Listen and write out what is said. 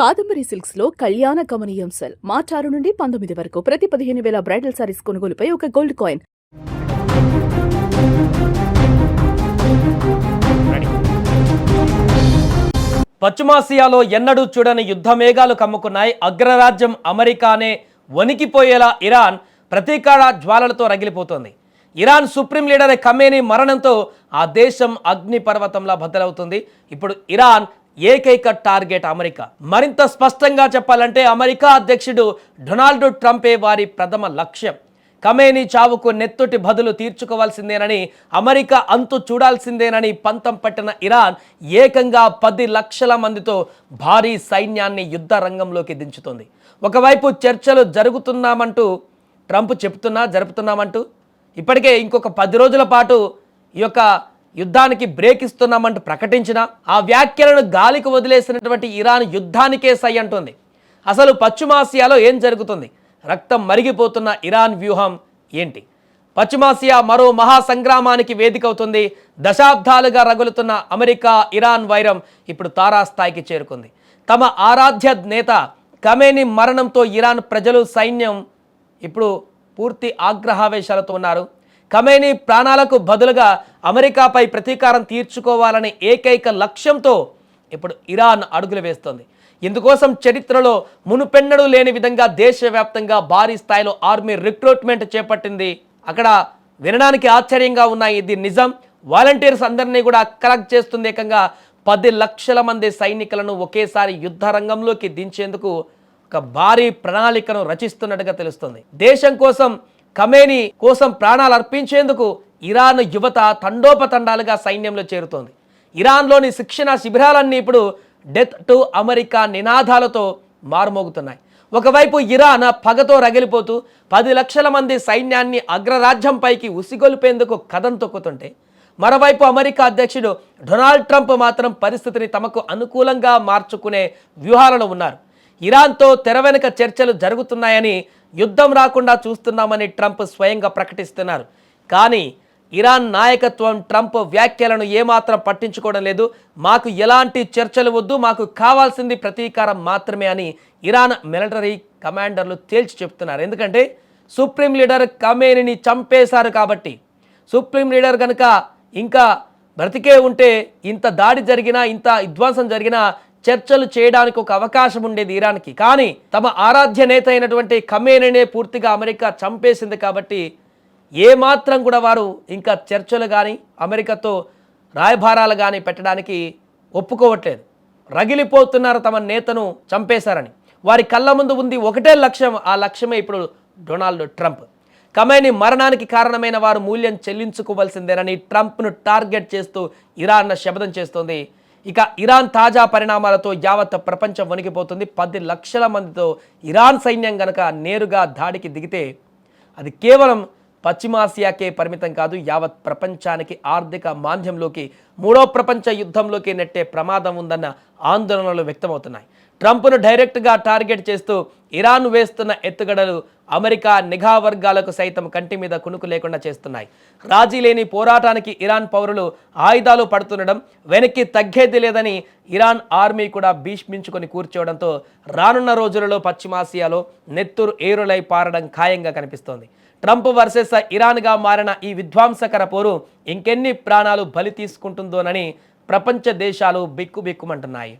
Kadambari silks లో కళ్యాణ గమనీయం cell మార్చి 6 నుండి 19 వరకు ప్రతి 15,000 బ్రైడల్ సారీస్ కొనుగోలుపై ఒక గోల్డ్ కాయిన్. పశ్చిమాసియాలో ఎన్నడూ చూడని యుద్ధ మేఘాలు కమ్ముకున్నాయి. అగ్రరాజ్యం అమెరికానే వణికిపోయేలా ఇరాన్ ప్రతీకార జ్వాలలతో రగిలిపోతోంది. ఇరాన్ సుప్రీం లీడర్ ఖమేనీ మరణంతో ఆ దేశం అగ్నిపర్వతంలా బద్దలవుతుంది. ఇప్పుడు ఇరాన్ ఏకైక టార్గెట్ అమెరికా. మరింత స్పష్టంగా చెప్పాలంటే అమెరికా అధ్యక్షుడు డొనాల్డ్ ట్రంపే వారి ప్రథమ లక్ష్యం. ఖమేనీ చావుకు నెత్తుటి బదులు తీర్చుకోవాల్సిందేనని, అమెరికా అంతు చూడాల్సిందేనని పంతం పట్టిన ఇరాన్ ఏకంగా 10 లక్షల మందితో భారీ సైన్యాన్ని యుద్ధ రంగంలోకి దించుతోంది. ఒకవైపు చర్చలు జరుగుతున్నామంటూ ట్రంప్ జరుపుతున్నామంటూ ఇప్పటికే ఇంకొక 10 రోజుల పాటు ఈ యొక్క యుద్ధానికి బ్రేక్ ఇస్తున్నామంటూ ప్రకటించిన ఆ వ్యాఖ్యలను గాలికి వదిలేసినటువంటి ఇరాన్ యుద్ధానికే సై అంటుంది. అసలు పశ్చిమాసియాలో ఏం జరుగుతుంది? రక్తం మరిగిపోతున్న ఇరాన్ వ్యూహం ఏంటి? పశ్చిమాసియా మరో మహాసంగ్రామానికి వేదిక అవుతుంది. దశాబ్దాలుగా రగులుతున్న అమెరికా ఇరాన్ వైరం ఇప్పుడు తారాస్థాయికి చేరుకుంది. తమ ఆరాధ్య నేత ఖమేనీ మరణంతో ఇరాన్ ప్రజలు, సైన్యం ఇప్పుడు పూర్తి ఆగ్రహావేశాలతో ఉన్నారు. ఖమేనీ ప్రాణాలకు బదులుగా అమెరికాపై ప్రతీకారం తీర్చుకోవాలనే ఏకైక లక్ష్యంతో ఇప్పుడు ఇరాన్ అడుగులు వేస్తోంది. ఇందుకోసం చరిత్రలో మునుపెన్నడూ లేని విధంగా దేశవ్యాప్తంగా భారీ స్థాయిలో ఆర్మీ రిక్రూట్మెంట్ చేపట్టింది. అక్కడ వినడానికి ఆశ్చర్యంగా ఉన్నాయి, ఇది నిజం. వాలంటీర్స్ అందరినీ కూడా కలెక్ట్ చేస్తుంది. ఏకంగా 10 లక్షల మంది సైనికులను ఒకేసారి యుద్ధ రంగంలోకి దించేందుకు ఒక భారీ ప్రణాళికను రచిస్తున్నట్టుగా తెలుస్తుంది. దేశం కోసం, ఖమేనీ కోసం ప్రాణాలు అర్పించేందుకు ఇరాన్ యువత తండోపతండాలుగా సైన్యంలో చేరుతోంది. ఇరాన్లోని శిక్షణ శిబిరాలన్నీ ఇప్పుడు డెత్ టు అమెరికా నినాదాలతో మారుమోగుతున్నాయి. ఒకవైపు ఇరాన్ పగతో రగిలిపోతూ 10 లక్షల మంది సైన్యాన్ని అగ్రరాజ్యంపైకి ఉసిగొల్పేందుకు కథం తొక్కుతుంటే, మరోవైపు అమెరికా అధ్యక్షుడు డొనాల్డ్ ట్రంప్ మాత్రం పరిస్థితిని తమకు అనుకూలంగా మార్చుకునే వ్యూహాలలో ఉన్నారు. ఇరాన్తో తెర వెనుక చర్చలు జరుగుతున్నాయని, యుద్ధం రాకుండా చూస్తున్నామని ట్రంప్ స్వయంగా ప్రకటిస్తున్నారు. కానీ ఇరాన్ నాయకత్వం ట్రంప్ వ్యాఖ్యలను ఏమాత్రం పట్టించుకోవడం లేదు. మాకు ఎలాంటి చర్చలు వద్దు, మాకు కావాల్సింది ప్రతీకారం మాత్రమే అని ఇరాన్ మిలిటరీ కమాండర్లు తేల్చి చెప్తున్నారు. ఎందుకంటే సుప్రీం లీడర్ ఖమేనీని చంపేశారు కాబట్టి. సుప్రీం లీడర్ కనుక ఇంకా బ్రతికే ఉంటే ఇంత దాడి జరిగినా, ఇంత విధ్వంసం జరిగినా చర్చలు చేయడానికి ఒక అవకాశం ఉండేది ఇరాన్కి. కానీ తమ ఆరాధ్య నేత అయినటువంటి ఖమేనీనే పూర్తిగా అమెరికా చంపేసింది కాబట్టి ఏమాత్రం కూడా వారు ఇంకా చర్చలు కానీ, అమెరికాతో రాయబారాలు కానీ పెట్టడానికి ఒప్పుకోవట్లేదు. రగిలిపోతున్నారు తమ నేతను చంపేశారని. వారి కళ్ళ ముందు ఉంది ఒకటే లక్ష్యం. ఆ లక్ష్యమే ఇప్పుడు డొనాల్డ్ ట్రంప్. ఖమేనీ మరణానికి కారణమైన వారు మూల్యం చెల్లించుకోవాల్సిందేనని ట్రంప్ను టార్గెట్ చేస్తూ ఇరాన్ శపథం చేస్తోంది. ఇక ఇరాన్ తాజా పరిణామాలతో యావత్ ప్రపంచం వణికిపోతుంది. 10 లక్షల మందితో ఇరాన్ సైన్యం గనక నేరుగా దాడికి దిగితే అది కేవలం పశ్చిమాసియాకే పరిమితం కాదు, యావత్ ప్రపంచానికి ఆర్థిక మాంద్యంలోకి, 3వ ప్రపంచ యుద్ధంలోకి నెట్టే ప్రమాదం ఉందన్న ఆందోళనలు వ్యక్తమవుతున్నాయి. ట్రంప్ను డైరెక్ట్గా టార్గెట్ చేస్తూ ఇరాన్ వేస్తున్న ఎత్తుగడలు అమెరికా నిఘా వర్గాలకు సైతం కంటి మీద కునుకు లేకుండా చేస్తున్నాయి. రాజీ లేని పోరాటానికి ఇరాన్ పౌరులు ఆయుధాలు పడుతుండడం, వెనక్కి తగ్గేది లేదని ఇరాన్ ఆర్మీ కూడా భీష్మించుకొని కూర్చోవడంతో రానున్న రోజులలో పశ్చిమాసియాలో నెత్తురు ఏరులై పారడం ఖాయంగా కనిపిస్తోంది. ట్రంప్ వర్సెస్ ఇరాన్గా మారిన ఈ విధ్వంసకర పోరు ఇంకెన్ని ప్రాణాలు బలి తీసుకుంటుందోనని ప్రపంచ దేశాలు బిక్కుబిక్కుమంటున్నాయి.